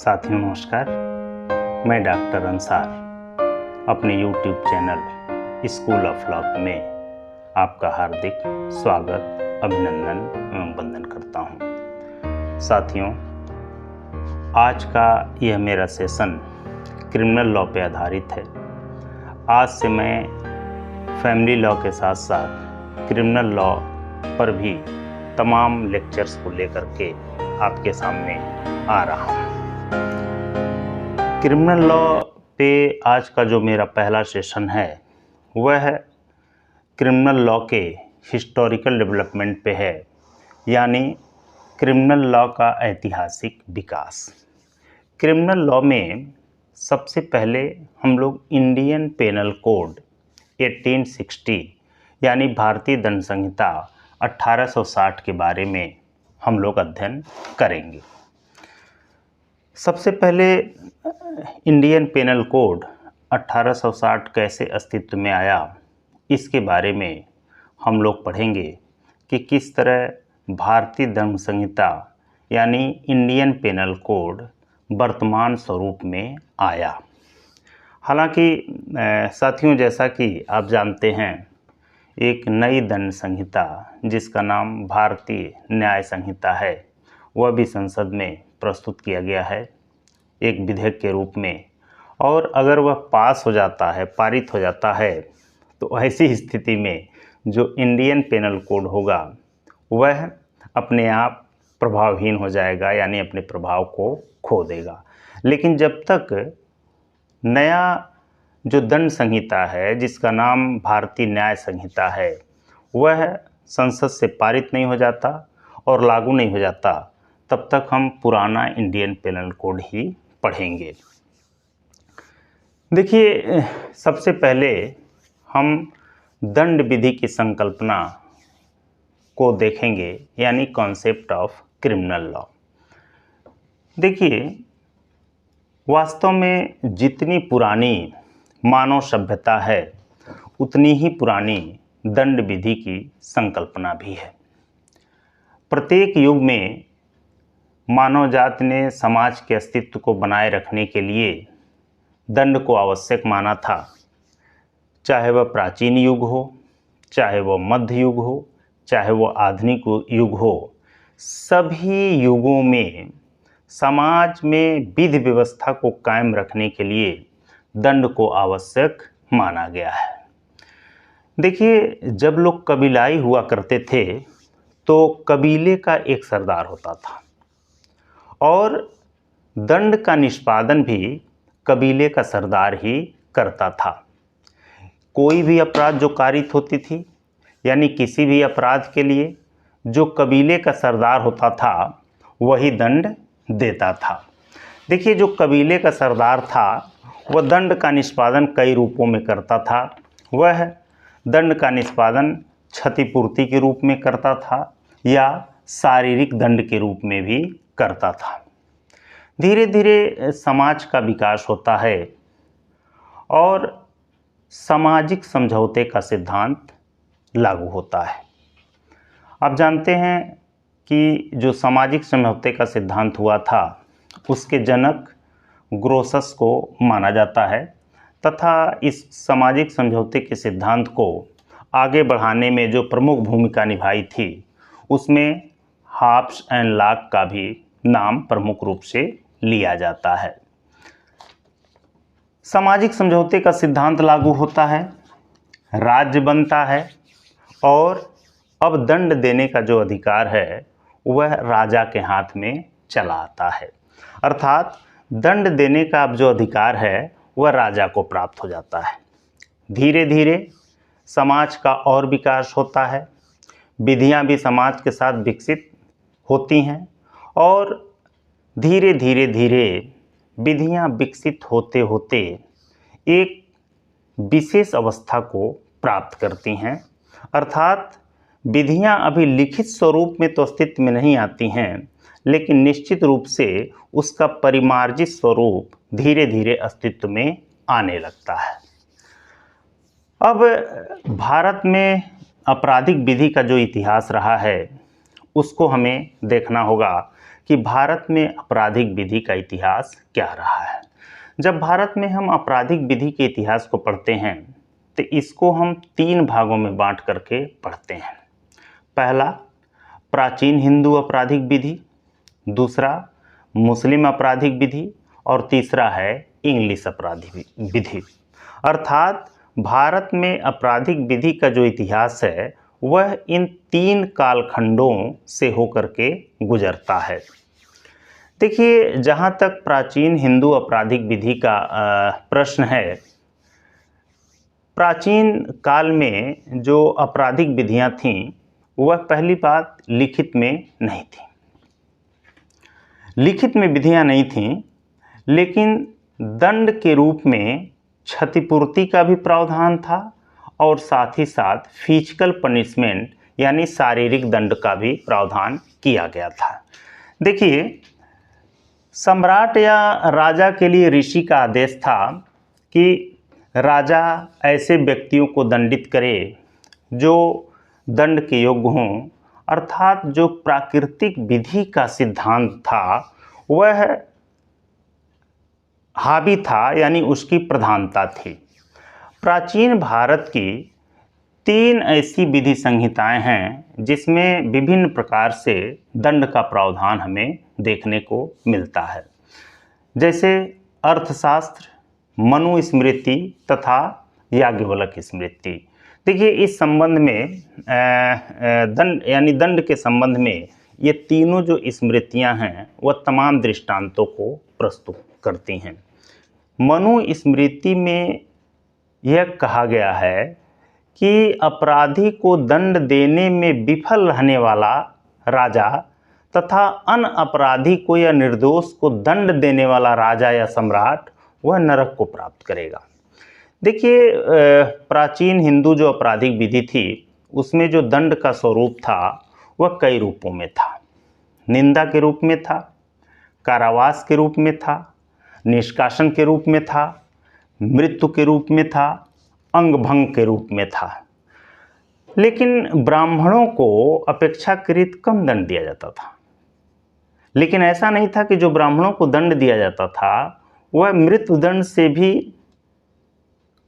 साथियों नमस्कार। मैं डॉक्टर अंसार अपने YouTube channel school of law में आपका हार्दिक स्वागत, अभिनंदन एवं वंदन करता हूं। साथियों, आज का यह मेरा सेशन क्रिमिनल लॉ पे आधारित है। आज से मैं फैमिली लॉ के साथ साथ क्रिमिनल लॉ पर भी तमाम लेक्चर्स को लेकर के आपके सामने आ रहा हूं। क्रिमिनल लॉ पे आज का जो मेरा पहला सेशन है वह है क्रिमिनल लॉ के हिस्टोरिकल डेवलपमेंट पे है, यानी क्रिमिनल लॉ का ऐतिहासिक विकास। क्रिमिनल लॉ में सबसे पहले हम लोग इंडियन पेनल कोड 1860 यानी भारतीय दंड संहिता 1860 के बारे में हम लोग अध्ययन करेंगे। सबसे पहले इंडियन पेनल कोड 1860 कैसे अस्तित्व में आया, इसके बारे में हम लोग पढ़ेंगे कि किस तरह भारतीय दंड संहिता यानी इंडियन पेनल कोड वर्तमान स्वरूप में आया। हालांकि साथियों, जैसा कि आप जानते हैं, एक नई दंड संहिता जिसका नाम भारतीय न्याय संहिता है, वह भी संसद में प्रस्तुत किया गया है एक विधेयक के रूप में, और अगर वह पास हो जाता है, पारित हो जाता है, तो ऐसी स्थिति में जो इंडियन पेनल कोड होगा वह अपने आप प्रभावहीन हो जाएगा, यानी अपने प्रभाव को खो देगा। लेकिन जब तक नया जो दंड संहिता है जिसका नाम भारतीय न्याय संहिता है वह संसद से पारित नहीं हो जाता और लागू नहीं हो जाता, तब तक हम पुराना इंडियन पेनल कोड ही पढ़ेंगे। देखिए, सबसे पहले हम दंड विधि की संकल्पना को देखेंगे, यानी कॉन्सेप्ट ऑफ क्रिमिनल लॉ। देखिए, वास्तव में जितनी पुरानी मानव सभ्यता है उतनी ही पुरानी दंड विधि की संकल्पना भी है। प्रत्येक युग में मानव जाति ने समाज के अस्तित्व को बनाए रखने के लिए दंड को आवश्यक माना था, चाहे वह प्राचीन युग हो, चाहे वह मध्य युग हो, चाहे वह आधुनिक युग हो। सभी युगों में समाज में विधि व्यवस्था को कायम रखने के लिए दंड को आवश्यक माना गया है। देखिए, जब लोग कबीलाई हुआ करते थे तो कबीले का एक सरदार होता था और दंड का निष्पादन भी कबीले का सरदार ही करता था। कोई भी अपराध जो कारित होती थी, यानी किसी भी अपराध के लिए जो कबीले का सरदार होता था वही दंड देता था। देखिए, जो कबीले का सरदार था वह दंड का निष्पादन कई रूपों में करता था। वह दंड का निष्पादन क्षतिपूर्ति के रूप में करता था या शारीरिक दंड के रूप में भी करता था। धीरे धीरे समाज का विकास होता है और सामाजिक समझौते का सिद्धांत लागू होता है। आप जानते हैं कि जो सामाजिक समझौते का सिद्धांत हुआ था उसके जनक ग्रोसस को माना जाता है, तथा इस सामाजिक समझौते के सिद्धांत को आगे बढ़ाने में जो प्रमुख भूमिका निभाई थी उसमें हॉब्स एंड लॉक का भी नाम प्रमुख रूप से लिया जाता है। सामाजिक समझौते का सिद्धांत लागू होता है, राज्य बनता है और अब दंड देने का जो अधिकार है वह राजा के हाथ में चला आता है। अर्थात दंड देने का अब जो अधिकार है वह राजा को प्राप्त हो जाता है। धीरे धीरे समाज का और विकास होता है, विधियां भी समाज के साथ विकसित होती हैं और धीरे धीरे धीरे विधियां विकसित होते होते एक विशेष अवस्था को प्राप्त करती हैं। अर्थात विधियां अभी लिखित स्वरूप में तो अस्तित्व में नहीं आती हैं, लेकिन निश्चित रूप से उसका परिमार्जित स्वरूप धीरे धीरे अस्तित्व में आने लगता है। अब भारत में आपराधिक विधि का जो इतिहास रहा है उसको हमें देखना होगा कि भारत में आपराधिक विधि का इतिहास क्या रहा है। जब भारत में हम आपराधिक विधि के इतिहास को पढ़ते हैं तो इसको हम 3 भागों में बांट करके पढ़ते हैं। पहला, प्राचीन हिंदू आपराधिक विधि, दूसरा मुस्लिम आपराधिक विधि और तीसरा है इंग्लिश आपराधिक विधि। अर्थात भारत में आपराधिक विधि का जो इतिहास है वह इन 3 कालखंडों से होकर के गुजरता है। देखिए, जहाँ तक प्राचीन हिंदू आपराधिक विधि का प्रश्न है, प्राचीन काल में जो आपराधिक विधियाँ थीं वह पहली बात लिखित में नहीं थी। लिखित में विधियाँ नहीं थीं, लेकिन दंड के रूप में क्षतिपूर्ति का भी प्रावधान था और साथ ही साथ फिजिकल पनिशमेंट यानी शारीरिक दंड का भी प्रावधान किया गया था। देखिए, सम्राट या राजा के लिए ऋषि का आदेश था कि राजा ऐसे व्यक्तियों को दंडित करे जो दंड के योग्य हों, अर्थात जो प्राकृतिक विधि का सिद्धांत था वह हावी था, यानी उसकी प्रधानता थी। प्राचीन भारत की 3 ऐसी विधि संहिताएं हैं जिसमें विभिन्न प्रकार से दंड का प्रावधान हमें देखने को मिलता है, जैसे अर्थशास्त्र, मनुस्मृति तथा याज्ञवल्क्य स्मृति। देखिए, इस संबंध में दंड यानी दंड के संबंध में ये तीनों जो स्मृतियां हैं वह तमाम दृष्टांतों को प्रस्तुत करती हैं। मनुस्मृति में यह कहा गया है कि अपराधी को दंड देने में विफल रहने वाला राजा तथा अन अपराधी को या निर्दोष को दंड देने वाला राजा या सम्राट वह नरक को प्राप्त करेगा। देखिए, प्राचीन हिंदू जो आपराधिक विधि थी उसमें जो दंड का स्वरूप था वह कई रूपों में था। निंदा के रूप में था, कारावास के रूप में था, निष्कासन के रूप में था, मृत्यु के रूप में था, अंगभंग के रूप में था। लेकिन ब्राह्मणों को अपेक्षाकृत कम दंड दिया जाता था। लेकिन ऐसा नहीं था कि जो ब्राह्मणों को दंड दिया जाता था वह मृत्युदंड से भी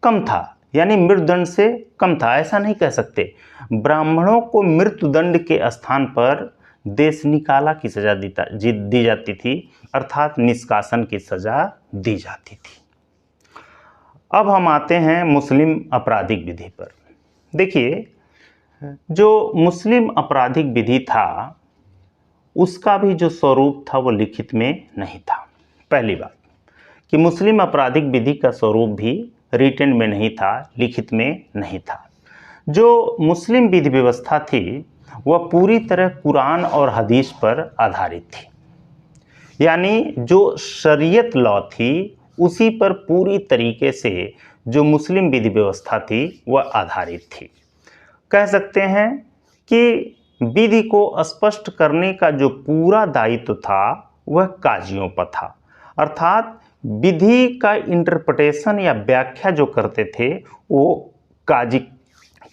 कम था, यानी मृत्युदंड से कम था, ऐसा नहीं कह सकते। ब्राह्मणों को मृत्युदंड के स्थान पर देश निकाला की सजा दी जाती थी, अर्थात निष्कासन की सजा दी जाती थी। अब हम आते हैं मुस्लिम आपराधिक विधि पर। देखिए, जो मुस्लिम आपराधिक विधि था उसका भी जो स्वरूप था वो लिखित में नहीं था। पहली बात कि मुस्लिम आपराधिक विधि का स्वरूप भी रिटन में नहीं था, लिखित में नहीं था। जो मुस्लिम विधि व्यवस्था थी वह पूरी तरह कुरान और हदीस पर आधारित थी, यानी जो शरीयत लॉ थी उसी पर पूरी तरीके से जो मुस्लिम विधि व्यवस्था थी वह आधारित थी। कह सकते हैं कि विधि को स्पष्ट करने का जो पूरा दायित्व था वह काजियों पर था, अर्थात विधि का इंटरप्रिटेशन या व्याख्या जो करते थे वो काजी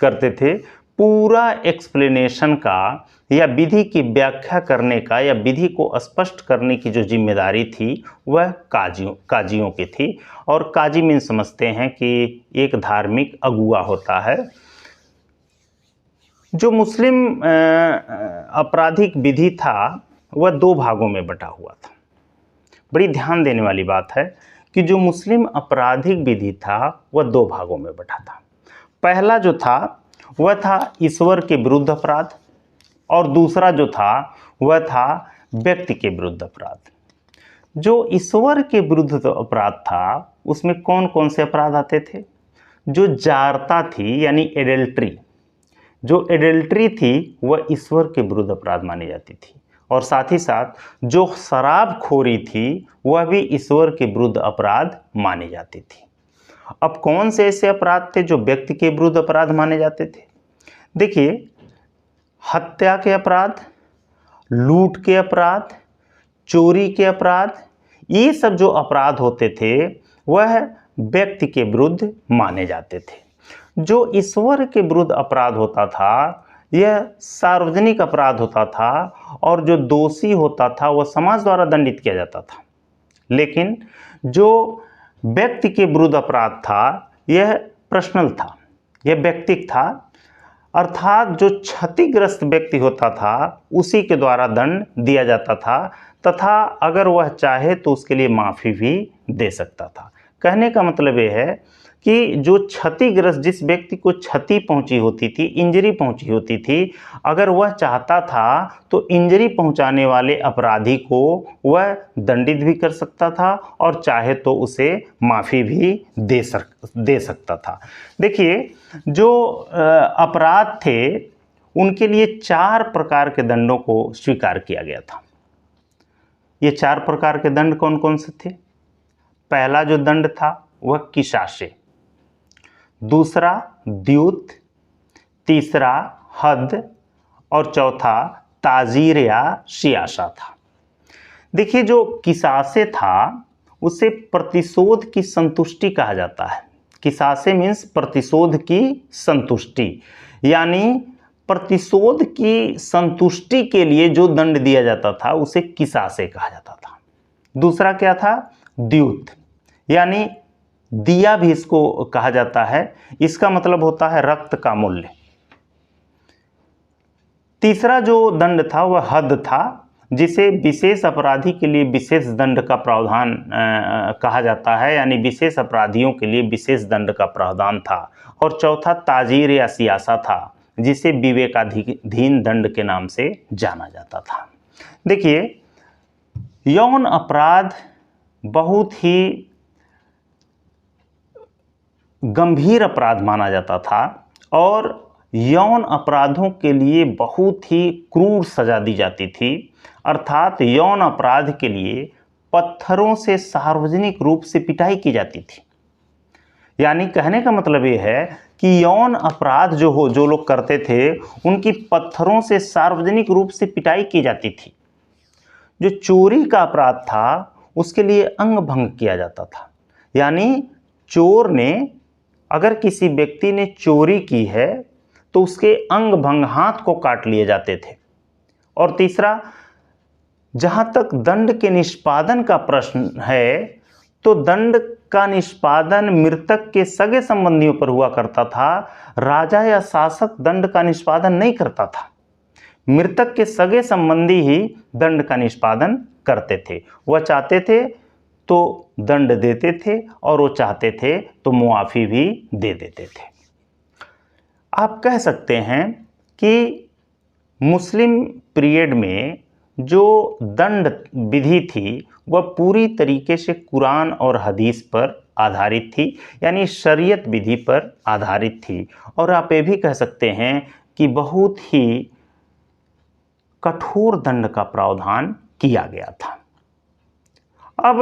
करते थे। पूरा एक्सप्लेनेशन का या विधि की व्याख्या करने का या विधि को स्पष्ट करने की जो जिम्मेदारी थी वह काजियों की थी। और काजी में समझते हैं कि एक धार्मिक अगुआ होता है। जो मुस्लिम आपराधिक विधि था वह 2 भागों में बटा हुआ था। बड़ी ध्यान देने वाली बात है कि जो मुस्लिम आपराधिक विधि था वह 2 भागों में बटा था। पहला जो था वह था ईश्वर के विरुद्ध अपराध और दूसरा जो था वह था व्यक्ति के विरुद्ध अपराध। जो ईश्वर के विरुद्ध अपराध था उसमें कौन कौन से अपराध आते थे? जो जारता थी यानी एडल्ट्री, जो एडल्ट्री थी वह ईश्वर के विरुद्ध अपराध मानी जाती थी। और साथ ही साथ जो शराबखोरी थी वह भी ईश्वर के विरुद्ध अपराध मानी जाती थी। अब कौन से ऐसे अपराध थे जो व्यक्ति के विरुद्ध अपराध माने जाते थे? देखिए, हत्या के अपराध, लूट के अपराध, चोरी के अपराध, ये सब जो अपराध होते थे वह व्यक्ति के विरुद्ध माने जाते थे। जो ईश्वर के विरुद्ध अपराध होता था यह सार्वजनिक अपराध होता था और जो दोषी होता था वह समाज द्वारा दंडित किया जाता था। लेकिन जो व्यक्ति के विरुद्ध अपराध था यह पर्सनल था, यह व्यक्तिगत था, अर्थात जो क्षतिग्रस्त व्यक्ति होता था उसी के द्वारा दंड दिया जाता था तथा अगर वह चाहे तो उसके लिए माफ़ी भी दे सकता था। कहने का मतलब ये है कि जो क्षतिग्रस्त, जिस व्यक्ति को क्षति पहुंची होती थी, इंजरी पहुंची होती थी, अगर वह चाहता था तो इंजरी पहुंचाने वाले अपराधी को वह दंडित भी कर सकता था और चाहे तो उसे माफ़ी भी दे सकता था। देखिए, जो अपराध थे उनके लिए 4 प्रकार के दंडों को स्वीकार किया गया था। ये 4 प्रकार के दंड कौन कौन से थे? पहला जो दंड था वह किसासे, दूसरा द्यूत, तीसरा हद और चौथा ताजीर या सियासा था। देखिए, जो किसासे था उसे प्रतिशोध की संतुष्टि कहा जाता है। किसासे मीन्स प्रतिशोध की संतुष्टि, यानी प्रतिशोध की संतुष्टि के लिए जो दंड दिया जाता था उसे किसासे कहा जाता था। दूसरा क्या था? द्यूत, यानी दिया भी इसको कहा जाता है, इसका मतलब होता है रक्त का मूल्य। तीसरा जो दंड था वह हद था, जिसे विशेष अपराधी के लिए विशेष दंड का प्रावधान कहा जाता है, यानी विशेष अपराधियों के लिए विशेष दंड का प्रावधान था। और चौथा ताजीर या सियासा था, जिसे विवेकाधीन दंड के नाम से जाना जाता था। देखिए, यौन अपराध बहुत ही गंभीर अपराध माना जाता था और यौन अपराधों के लिए बहुत ही क्रूर सजा दी जाती थी। अर्थात यौन अपराध के लिए पत्थरों से सार्वजनिक रूप से पिटाई की जाती थी। यानी कहने का मतलब ये है कि यौन अपराध जो लोग करते थे उनकी पत्थरों से सार्वजनिक रूप से पिटाई की जाती थी। जो चोरी का अपराध था उसके लिए अंग भंग किया जाता था, यानी चोर ने, अगर किसी व्यक्ति ने चोरी की है तो उसके अंग भंग, हाथ को काट लिए जाते थे। और तीसरा, जहां तक दंड के निष्पादन का प्रश्न है तो दंड का निष्पादन मृतक के सगे संबंधियों पर हुआ करता था। राजा या शासक दंड का निष्पादन नहीं करता था, मृतक के सगे संबंधी ही दंड का निष्पादन करते थे। वह चाहते थे तो दंड देते थे और वो चाहते थे तो मुआफ़ी भी दे देते थे। आप कह सकते हैं कि मुस्लिम पीरियड में जो दंड विधि थी वह पूरी तरीके से कुरान और हदीस पर आधारित थी, यानी शरीयत विधि पर आधारित थी। और आप ये भी कह सकते हैं कि बहुत ही कठोर दंड का प्रावधान किया गया था। अब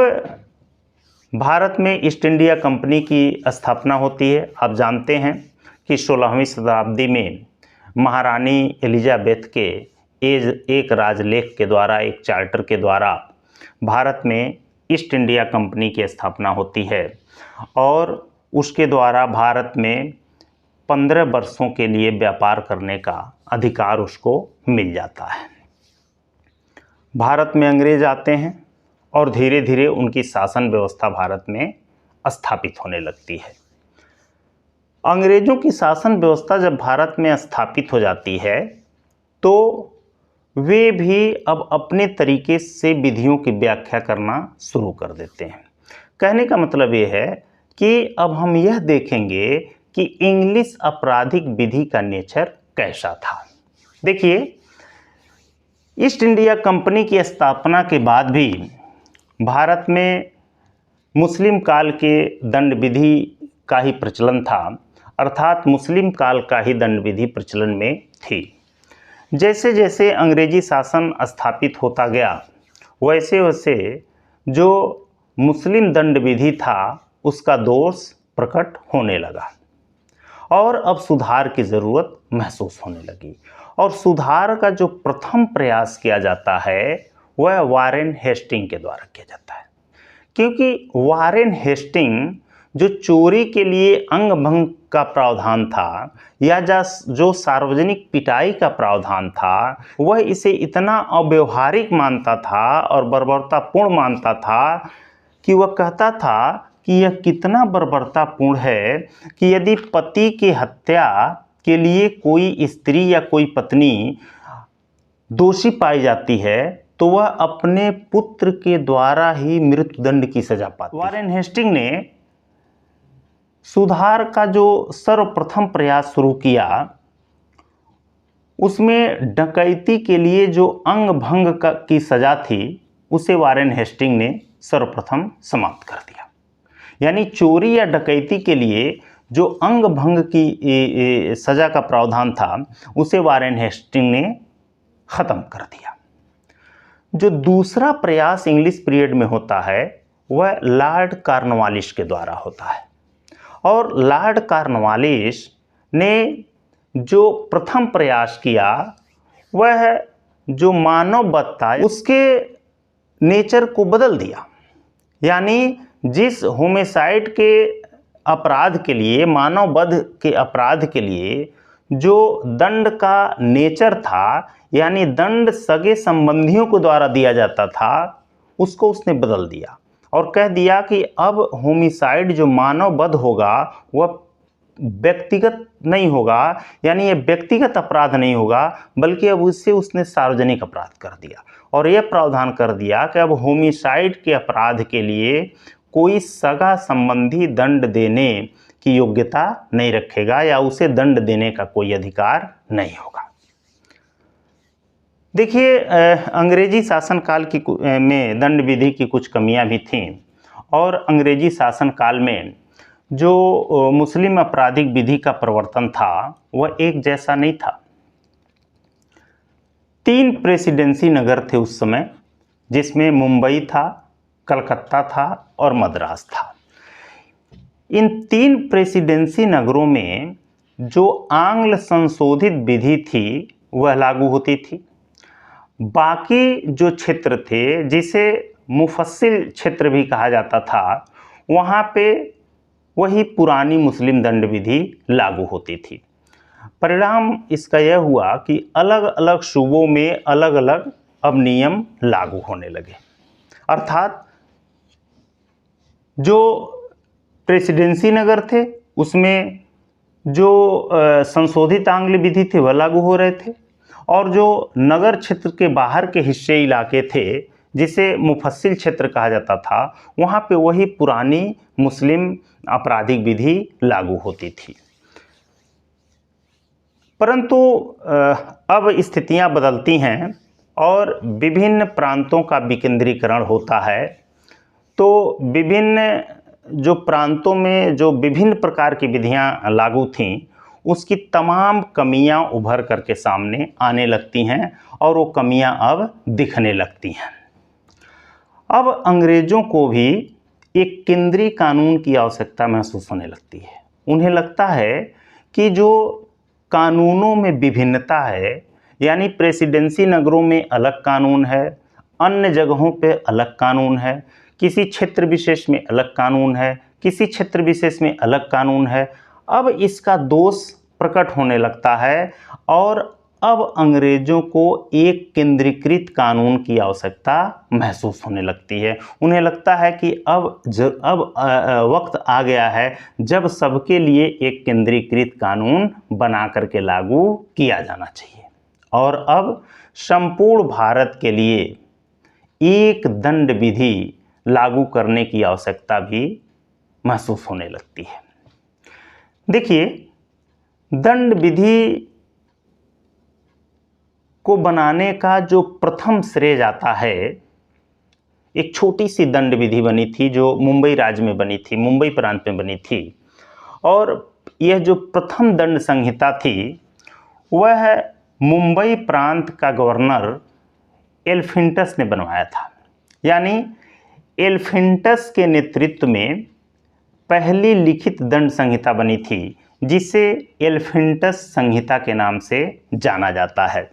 भारत में ईस्ट इंडिया कंपनी की स्थापना होती है। आप जानते हैं कि 16वीं शताब्दी में महारानी एलिजाबेथ के एक राजलेख के द्वारा, एक चार्टर के द्वारा भारत में ईस्ट इंडिया कंपनी की स्थापना होती है और उसके द्वारा भारत में 15 वर्षों के लिए व्यापार करने का अधिकार उसको मिल जाता है। भारत में अंग्रेज आते हैं और धीरे धीरे उनकी शासन व्यवस्था भारत में स्थापित होने लगती है। अंग्रेजों की शासन व्यवस्था जब भारत में स्थापित हो जाती है तो वे भी अब अपने तरीके से विधियों की व्याख्या करना शुरू कर देते हैं। कहने का मतलब ये है कि अब हम यह देखेंगे कि इंग्लिश आपराधिक विधि का नेचर कैसा था। देखिए, ईस्ट इंडिया कंपनी की स्थापना के बाद भी भारत में मुस्लिम काल के दंड विधि का ही प्रचलन था, अर्थात मुस्लिम काल का ही दंड विधि प्रचलन में थी। जैसे जैसे अंग्रेजी शासन स्थापित होता गया वैसे वैसे जो मुस्लिम दंड विधि था उसका दोष प्रकट होने लगा और अब सुधार की ज़रूरत महसूस होने लगी। और सुधार का जो प्रथम प्रयास किया जाता है वह वारेन हेस्टिंग के द्वारा किया जाता है, क्योंकि वारेन हेस्टिंग जो चोरी के लिए अंग भंग का प्रावधान था या जो सार्वजनिक पिटाई का प्रावधान था, वह इसे इतना अव्यवहारिक मानता था और बर्बरतापूर्ण मानता था कि वह कहता था कि यह कितना बर्बरतापूर्ण है कि यदि पति की हत्या के लिए कोई स्त्री या कोई पत्नी दोषी पाई जाती है तो वह अपने पुत्र के द्वारा ही मृत्युदंड की सजा पाती है। वॉरेन हेस्टिंग ने सुधार का जो सर्वप्रथम प्रयास शुरू किया, उसमें डकैती के लिए जो अंग भंग की सजा थी उसे वॉरेन हेस्टिंग ने सर्वप्रथम समाप्त कर दिया। यानी चोरी या डकैती के लिए जो अंग भंग की सजा का प्रावधान था उसे वॉरेन हेस्टिंग ने ख़त्म कर दिया। जो दूसरा प्रयास इंग्लिश पीरियड में होता है वह लॉर्ड कॉर्नवालिस के द्वारा होता है, और लॉर्ड कॉर्नवालिस ने जो प्रथम प्रयास किया वह जो मानववध था उसके नेचर को बदल दिया। यानी जिस होमिसाइड के अपराध के लिए, मानववध के अपराध के लिए जो दंड का नेचर था, यानी दंड सगे संबंधियों के द्वारा दिया जाता था, उसको उसने बदल दिया और कह दिया कि अब होमिसाइड जो मानववध होगा वह व्यक्तिगत नहीं होगा, यानी ये व्यक्तिगत अपराध नहीं होगा, बल्कि अब उससे उसने सार्वजनिक अपराध कर दिया। और यह प्रावधान कर दिया कि अब होमिसाइड के अपराध के लिए कोई सगा संबंधी दंड देने की योग्यता नहीं रखेगा या उसे दंड देने का कोई अधिकार नहीं होगा। देखिए, अंग्रेजी शासनकाल की में दंड विधि की कुछ कमियां भी थीं, और अंग्रेजी शासनकाल में जो मुस्लिम आपराधिक विधि का प्रवर्तन था वह एक जैसा नहीं था। 3 प्रेसिडेंसी नगर थे उस समय, जिसमें मुंबई था, कलकत्ता था और मद्रास था। इन 3 प्रेसिडेंसी नगरों में जो आंग्ल संशोधित विधि थी वह लागू होती थी। बाकी जो क्षेत्र थे, जिसे मुफस्सिल क्षेत्र भी कहा जाता था, वहाँ पे वही पुरानी मुस्लिम दंड विधि लागू होती थी। परिणाम इसका यह हुआ कि अलग अलग सूबों में अलग अलग अब नियम लागू होने लगे। अर्थात जो प्रेसिडेंसी नगर थे उसमें जो संशोधित आंग्ल विधि थे वह लागू हो रहे थे, और जो नगर क्षेत्र के बाहर के हिस्से इलाके थे जिसे मुफस्सिल क्षेत्र कहा जाता था, वहाँ पे वही पुरानी मुस्लिम आपराधिक विधि लागू होती थी। परंतु अब स्थितियां बदलती हैं और विभिन्न प्रांतों का विकेंद्रीकरण होता है, तो विभिन्न जो प्रांतों में जो विभिन्न प्रकार की विधियां लागू थीं उसकी तमाम कमियां उभर करके सामने आने लगती हैं और वो कमियां अब दिखने लगती हैं। अब अंग्रेज़ों को भी एक केंद्रीय कानून की आवश्यकता महसूस होने लगती है। उन्हें लगता है कि जो कानूनों में विभिन्नता है, यानी प्रेसिडेंसी नगरों में अलग कानून है, अन्य जगहों पे अलग कानून है, किसी क्षेत्र विशेष में अलग कानून है, किसी क्षेत्र विशेष में अलग कानून है, अब इसका दोष प्रकट होने लगता है और अब अंग्रेज़ों को एक केंद्रीकृत कानून की आवश्यकता महसूस होने लगती है। उन्हें लगता है कि अब वक्त आ गया है जब सबके लिए एक केंद्रीकृत कानून बना करके लागू किया जाना चाहिए, और अब संपूर्ण भारत के लिए एक दंड विधि लागू करने की आवश्यकता भी महसूस होने लगती है। देखिए, दंड विधि को बनाने का जो प्रथम श्रेय जाता है, एक छोटी सी दंड विधि बनी थी जो मुंबई राज्य में बनी थी, मुंबई प्रांत में बनी थी, और यह जो प्रथम दंड संहिता थी वह मुंबई प्रांत का गवर्नर एल्फिंटस ने बनवाया था। यानी एल्फिंटस के नेतृत्व में पहली लिखित दंड संहिता बनी थी जिसे एल्फिंटस संहिता के नाम से जाना जाता है।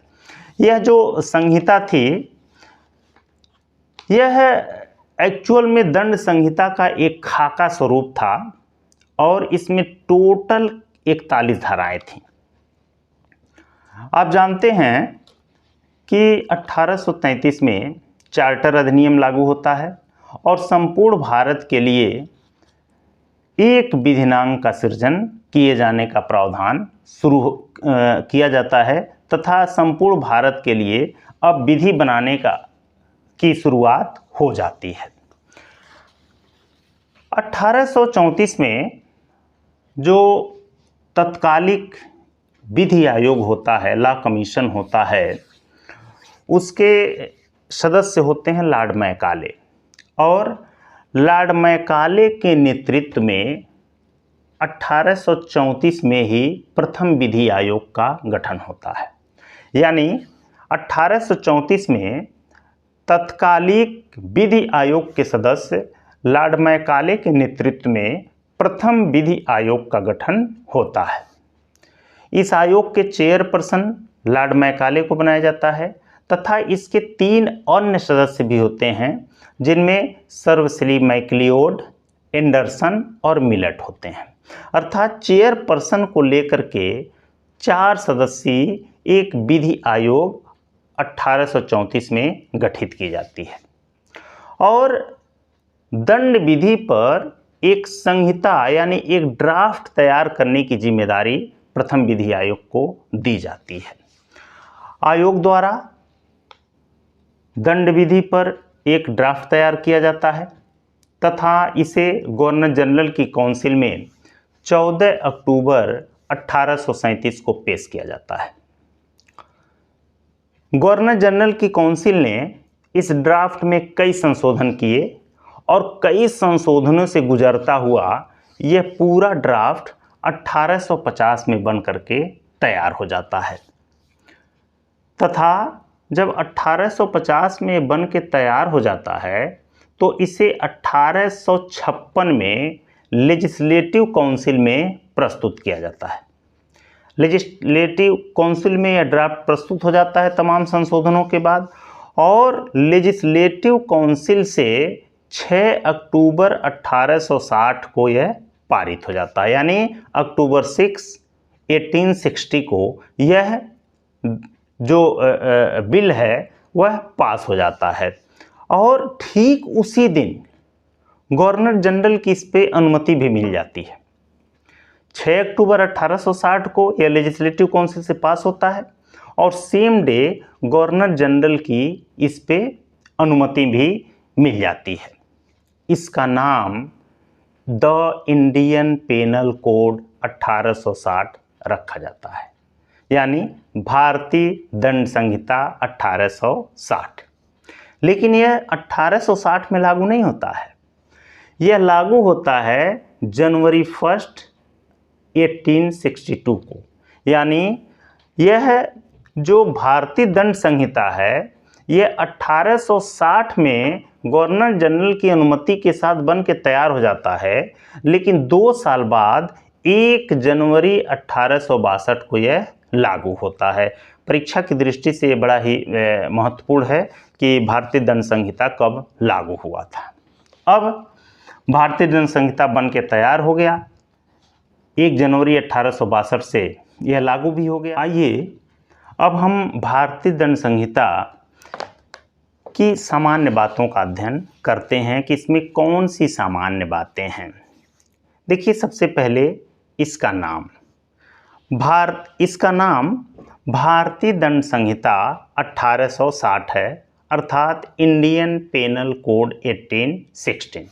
यह जो संहिता थी यह एक्चुअल में दंड संहिता का एक खाका स्वरूप था, और इसमें टोटल 41 धाराएं थीं। आप जानते हैं कि 1833 में चार्टर अधिनियम लागू होता है और संपूर्ण भारत के लिए एक विधिनांग का सृजन किए जाने का प्रावधान शुरू किया जाता है तथा संपूर्ण भारत के लिए अब विधि बनाने की शुरुआत हो जाती है। 1834 में जो तत्कालिक विधि आयोग होता है, लॉ कमीशन होता है, उसके सदस्य होते हैं लॉर्ड मैकाले, और लॉर्ड मैकाले के नेतृत्व में 1834 में ही प्रथम विधि आयोग का गठन होता है। यानी 1834 में तत्कालिक विधि आयोग के सदस्य लॉर्ड मैकाले के नेतृत्व में प्रथम विधि आयोग का गठन होता है। इस आयोग के चेयरपर्सन लॉर्ड मैकाले को बनाया जाता है तथा इसके 3 अन्य सदस्य भी होते हैं, जिनमें सर्वश्री मैक्लियोड, एंडरसन और मिलट होते हैं। अर्थात चेयरपर्सन को लेकर के 4 सदस्यीय एक विधि आयोग 1834 में गठित की जाती है और दंड विधि पर एक संहिता यानी एक ड्राफ्ट तैयार करने की जिम्मेदारी प्रथम विधि आयोग को दी जाती है। आयोग द्वारा दंड विधि पर एक ड्राफ्ट तैयार किया जाता है तथा इसे गवर्नर जनरल की काउंसिल में 14 अक्टूबर 1837 को पेश किया जाता है। गवर्नर जनरल की काउंसिल ने इस ड्राफ्ट में कई संशोधन किए और कई संशोधनों से गुजरता हुआ यह पूरा ड्राफ्ट 1850 में बन करके तैयार हो जाता है तथा जब 1850 में बन के तैयार हो जाता है तो इसे 1856 में लेजिस्लेटिव काउंसिल में प्रस्तुत किया जाता है। लेजिस्लेटिव काउंसिल में यह ड्राफ्ट प्रस्तुत हो जाता है तमाम संशोधनों के बाद और लेजिस्लेटिव काउंसिल से 6 अक्टूबर 1860 को यह पारित हो जाता है। यानी अक्टूबर 6, 1860 को यह जो बिल है वह पास हो जाता है और ठीक उसी दिन गवर्नर जनरल की इस पे अनुमति भी मिल जाती है। 6 अक्टूबर 1860 को यह लेजिस्लेटिव काउंसिल से पास होता है और सेम डे गवर्नर जनरल की इस पे अनुमति भी मिल जाती है। इसका नाम द इंडियन पेनल कोड 1860 रखा जाता है, यानी भारतीय दंड संहिता 1860। लेकिन यह 1860 में लागू नहीं होता है, यह लागू होता है जनवरी 1, 1862 को। यानी यह जो भारतीय दंड संहिता है यह 1860 में गवर्नर जनरल की अनुमति के साथ बन के तैयार हो जाता है, लेकिन 2 साल बाद 1 जनवरी 1862 को यह लागू होता है। परीक्षा की दृष्टि से ये बड़ा ही महत्वपूर्ण है कि भारतीय दंड संहिता कब लागू हुआ था। अब भारतीय दंड संहिता बन के तैयार हो गया, 1 जनवरी 1862 से यह लागू भी हो गया। आइए अब हम भारतीय दंड संहिता की सामान्य बातों का अध्ययन करते हैं कि इसमें कौन सी सामान्य बातें हैं। देखिए, सबसे पहले इसका नाम भारतीय दंड संहिता 1860 है, अर्थात इंडियन पेनल कोड 1816।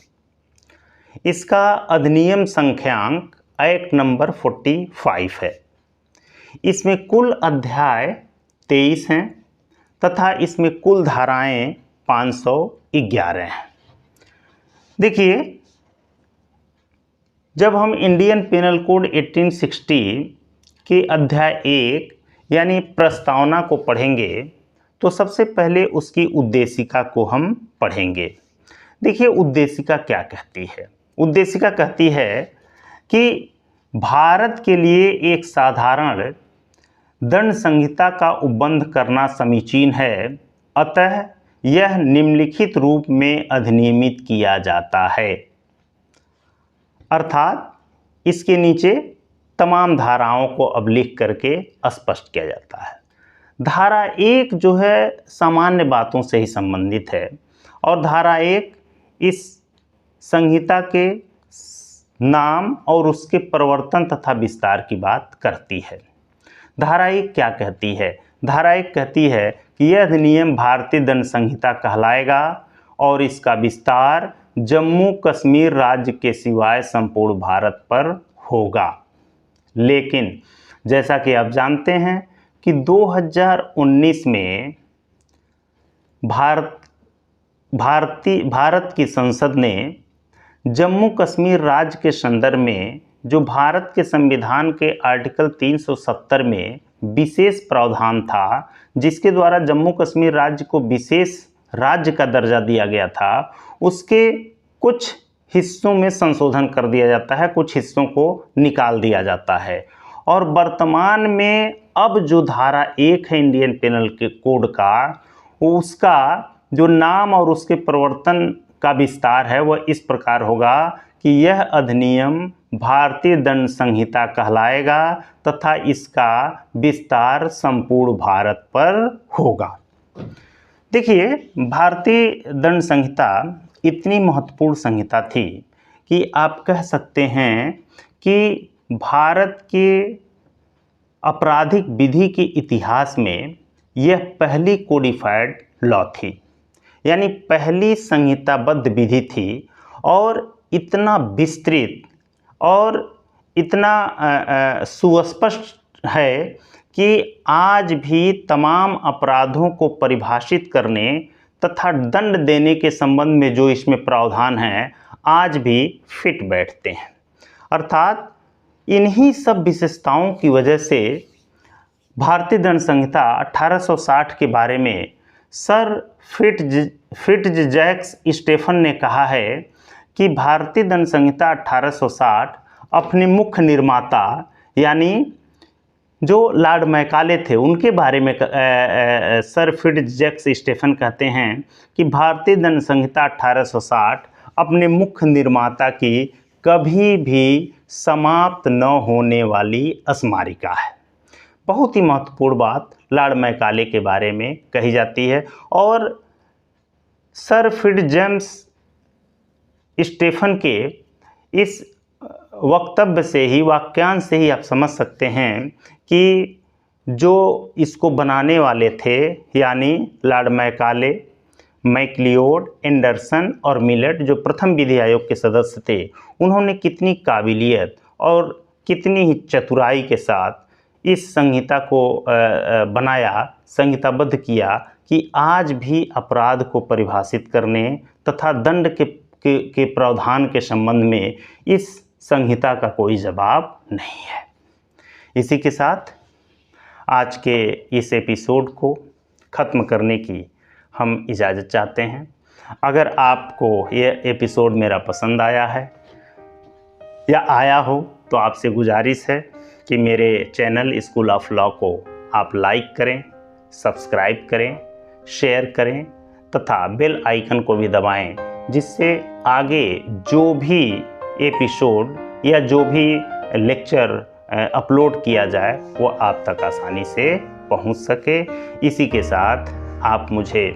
इसका अधिनियम संख्यांक एक्ट नंबर 45 है। इसमें कुल अध्याय 23 हैं तथा इसमें कुल धाराएं 511 हैं। देखिए, जब हम इंडियन पेनल कोड 1860 के अध्याय 1 यानी प्रस्तावना को पढ़ेंगे तो सबसे पहले उसकी उद्देशिका को हम पढ़ेंगे। देखिए, उद्देशिका क्या कहती है। उद्देशिका कहती है कि भारत के लिए एक साधारण दंड संहिता का उपबंध करना समीचीन है, अतः यह निम्नलिखित रूप में अधिनियमित किया जाता है। अर्थात इसके नीचे तमाम धाराओं को अब लिख करके स्पष्ट किया जाता है। धारा 1 जो है सामान्य बातों से ही संबंधित है और धारा 1 इस संहिता के नाम और उसके प्रवर्तन तथा विस्तार की बात करती है। धारा 1 क्या कहती है? धारा 1 कहती है कि यह अधिनियम भारतीय दंड संहिता कहलाएगा और इसका विस्तार जम्मू कश्मीर राज्य के सिवाय संपूर्ण भारत पर होगा। लेकिन जैसा कि आप जानते हैं कि 2019 में भारत की संसद ने जम्मू कश्मीर राज्य के संदर्भ में जो भारत के संविधान के आर्टिकल 370 में विशेष प्रावधान था, जिसके द्वारा जम्मू कश्मीर राज्य को विशेष राज्य का दर्जा दिया गया था, उसके कुछ हिस्सों में संशोधन कर दिया जाता है, कुछ हिस्सों को निकाल दिया जाता है। और वर्तमान में अब जो धारा 1 है इंडियन पेनल के कोड का, उसका जो नाम और उसके प्रवर्तन का विस्तार है वह इस प्रकार होगा कि यह अधिनियम भारतीय दंड संहिता कहलाएगा तथा इसका विस्तार संपूर्ण भारत पर होगा। देखिए, भारतीय दंड संहिता इतनी महत्वपूर्ण संहिता थी कि आप कह सकते हैं कि भारत के आपराधिक विधि के इतिहास में यह पहली कोडिफाइड लॉ थी, यानी पहली संहिताबद्ध विधि थी और इतना विस्तृत और इतना सुस्पष्ट है कि आज भी तमाम अपराधों को परिभाषित करने तथा दंड देने के संबंध में जो इसमें प्रावधान हैं आज भी फिट बैठते हैं। अर्थात इन्हीं सब विशेषताओं की वजह से भारतीय दंड संहिता 1860 के बारे में सर फिट्जजैक्स स्टेफन ने कहा है कि भारतीय दंड संहिता 1860 अपने मुख्य निर्माता यानी जो लॉर्ड मैकाले थे उनके बारे में सर फिट्जजैक्स स्टेफन कहते हैं कि भारतीय दंड संहिता 1860 अपने मुख्य निर्माता की कभी भी समाप्त न होने वाली स्मारिका है। बहुत ही महत्वपूर्ण बात लॉर्ड मैकाले के बारे में कही जाती है और सर फिट्जजेम्स स्टेफन के इस वक्तव्य से ही, वाक्यांश से ही आप समझ सकते हैं कि जो इसको बनाने वाले थे यानी लॉर्ड मैकाले, मैक्लियोड, एंडरसन और मिलेट जो प्रथम विधि आयोग के सदस्य थे, उन्होंने कितनी काबिलियत और कितनी ही चतुराई के साथ इस संहिता को बनाया, संहिताबद्ध किया कि आज भी अपराध को परिभाषित करने तथा दंड के प्रावधान के संबंध में इस संहिता का कोई जवाब नहीं है। इसी के साथ आज के इस एपिसोड को ख़त्म करने की हम इजाज़त चाहते हैं। अगर आपको यह एपिसोड मेरा पसंद आया है या आया हो तो आपसे गुजारिश है कि मेरे चैनल स्कूल ऑफ लॉ को आप लाइक करें, सब्सक्राइब करें, शेयर करें तथा बेल आइकन को भी दबाएं, जिससे आगे जो भी एपिसोड या जो भी लेक्चर अपलोड किया जाए वो आप तक आसानी से पहुंच सके। इसी के साथ आप मुझे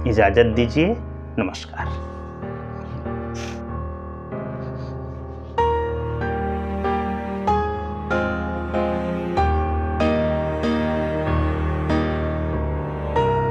इजाज़त दीजिए। नमस्कार।